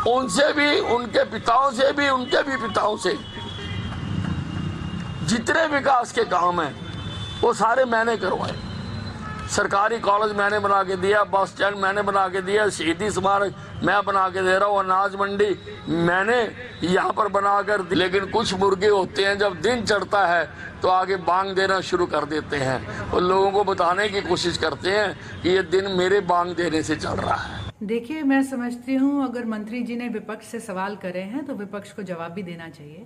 उनसे भी, उनके पिताओं से भी, उनके भी पिताओं से जितने विकास के काम हैं वो सारे मैंने करवाए। सरकारी कॉलेज मैंने बना के दिया, बस स्टैंड मैंने बना के दिया, शहीदी स्मारक मैं बना के दे रहा हूँ, अनाज मंडी मैंने यहाँ पर बनाकर। लेकिन कुछ मुर्गे होते हैं जब दिन चढ़ता है तो आगे बांग देना शुरू कर देते हैं और लोगों को बताने की कोशिश करते हैं कि ये दिन मेरे बांग देने से चल रहा है। देखिए, मैं समझती हूँ अगर मंत्री जी ने विपक्ष से सवाल करे हैं तो विपक्ष को जवाब भी देना चाहिए।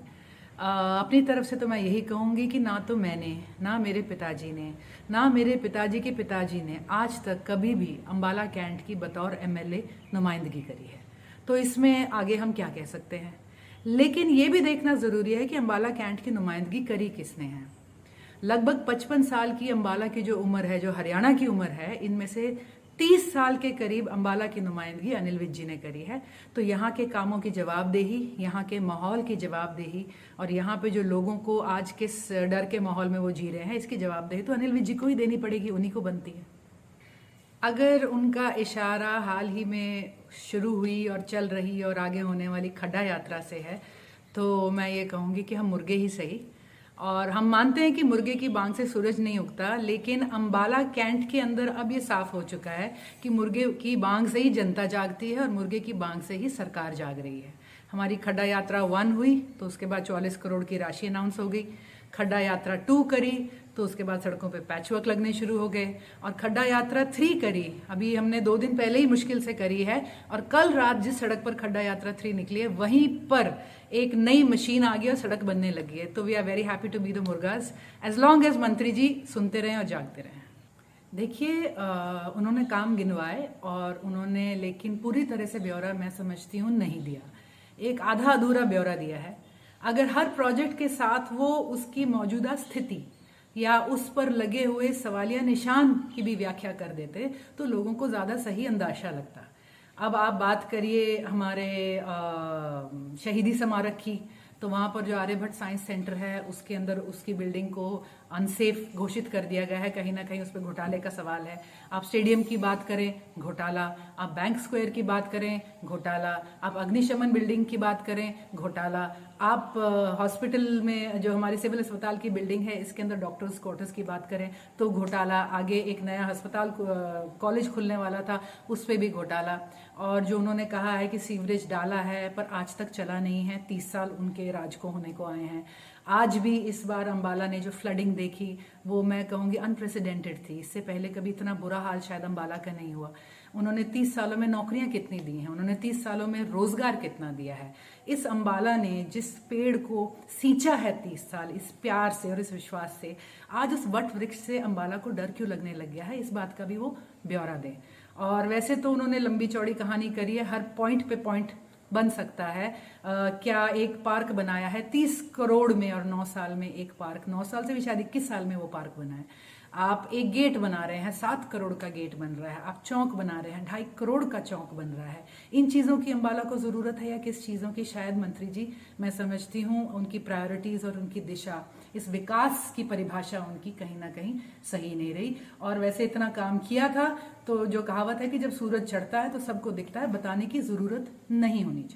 अपनी तरफ से तो मैं यही कहूँगी कि ना तो मैंने, ना मेरे पिताजी ने, ना मेरे पिताजी के पिताजी ने आज तक कभी भी अम्बाला कैंट की बतौर एमएलए नुमाइंदगी करी है। तो इसमें आगे हम क्या कह सकते हैं। लेकिन ये भी देखना ज़रूरी है कि अम्बाला कैंट की नुमाइंदगी करी किसने है। लगभग 55 साल की अम्बाला की जो उम्र है, जो हरियाणा की उम्र है, इनमें से 30 साल के करीब अम्बाला की नुमाइंदगी अनिल विज जी ने करी है। तो यहाँ के कामों की जवाबदेही, यहाँ के माहौल की जवाबदेही और यहाँ पे जो लोगों को आज किस डर के माहौल में वो जी रहे हैं, इसकी जवाबदेही तो अनिल विज जी को ही देनी पड़ेगी, उन्हीं को बनती है। अगर उनका इशारा हाल ही में शुरू हुई और चल रही और आगे होने वाली खड्डा यात्रा से है तो मैं ये कहूँगी कि हम मुर्गे ही सही। और हम मानते हैं कि मुर्गे की बांग से सूरज नहीं उगता, लेकिन अम्बाला कैंट के अंदर अब ये साफ हो चुका है कि मुर्गे की बांग से ही जनता जागती है और मुर्गे की बांग से ही सरकार जाग रही है। हमारी खड्डा यात्रा 1 हुई तो उसके बाद 44 करोड़ की राशि अनाउंस हो गई। खड्डा यात्रा 2 करी तो उसके बाद सड़कों पे पैचवर्क लगने शुरू हो गए। और खड्डा यात्रा 3 करी, अभी हमने 2 दिन पहले ही मुश्किल से करी है, और कल रात जिस सड़क पर खड्डा यात्रा 3 निकली है वहीं पर एक नई मशीन आ गई और सड़क बनने लगी है। तो we are very happy to be the मुर्गाज एज लॉन्ग एज मंत्री जी सुनते रहें और जागते रहें। देखिए, उन्होंने काम गिनवाए और उन्होंने लेकिन पूरी तरह से ब्यौरा मैं समझती हूँ नहीं दिया, एक आधा अधूरा ब्यौरा दिया है। अगर हर प्रोजेक्ट के साथ वो उसकी मौजूदा स्थिति या उस पर लगे हुए सवालिया निशान की भी व्याख्या कर देते तो लोगों को ज़्यादा सही अंदाजा लगता। अब आप बात करिए हमारे शहीदी स्मारक की, तो वहाँ पर जो आर्यभट्ट साइंस सेंटर है उसके अंदर उसकी बिल्डिंग को अनसेफ घोषित कर दिया गया है। कहीं ना कहीं उस पर घोटाले का सवाल है। आप स्टेडियम की बात करें, घोटाला। आप बैंक स्क्वायर की बात करें, घोटाला। आप अग्निशमन बिल्डिंग की बात करें, घोटाला। आप हॉस्पिटल में जो हमारी सिविल अस्पताल की बिल्डिंग है इसके अंदर डॉक्टर्स क्वार्टर्स की बात करें तो घोटाला। आगे एक नया अस्पताल कॉलेज खुलने वाला था, उस पर भी घोटाला। और जो उन्होंने कहा है कि सीवरेज डाला है पर आज तक चला नहीं है, 30 साल उनके राज को होने को आए हैं। आज भी इस बार अम्बाला ने जो फ्लडिंग देखी वो मैं कहूँगी अनप्रेसिडेंटेड थी। इससे पहले कभी इतना बुरा हाल शायद अम्बाला का नहीं हुआ। उन्होंने 30 सालों में नौकरियां कितनी दी हैं, उन्होंने 30 सालों में रोजगार कितना दिया है। इस अम्बाला ने जिस पेड़ को सींचा है 30 साल इस प्यार से और इस विश्वास से, आज उस वट वृक्ष से अम्बाला को डर क्यों लगने लग गया है, इस बात का भी वो ब्यौरा दें। और वैसे तो उन्होंने लंबी चौड़ी कहानी करी है, हर पॉइंट पे पॉइंट बन सकता है। क्या एक पार्क बनाया है 30 करोड़ में और 9 साल में एक पार्क, 9 साल से भी शायद 21 साल में वो पार्क बना है। आप एक गेट बना रहे हैं, 7 करोड़ का गेट बन रहा है। आप चौक बना रहे हैं, 2.5 करोड़ का चौक बन रहा है। इन चीज़ों की अम्बाला को ज़रूरत है या किस चीज़ों की? शायद मंत्री जी, मैं समझती हूँ उनकी प्रायोरिटीज़ और उनकी दिशा, इस विकास की परिभाषा उनकी कहीं ना कहीं सही नहीं रही। और वैसे इतना काम किया था तो जो कहावत है कि जब सूरज चढ़ता है तो सबको दिखता है, बताने की ज़रूरत नहीं होनी चाहिए।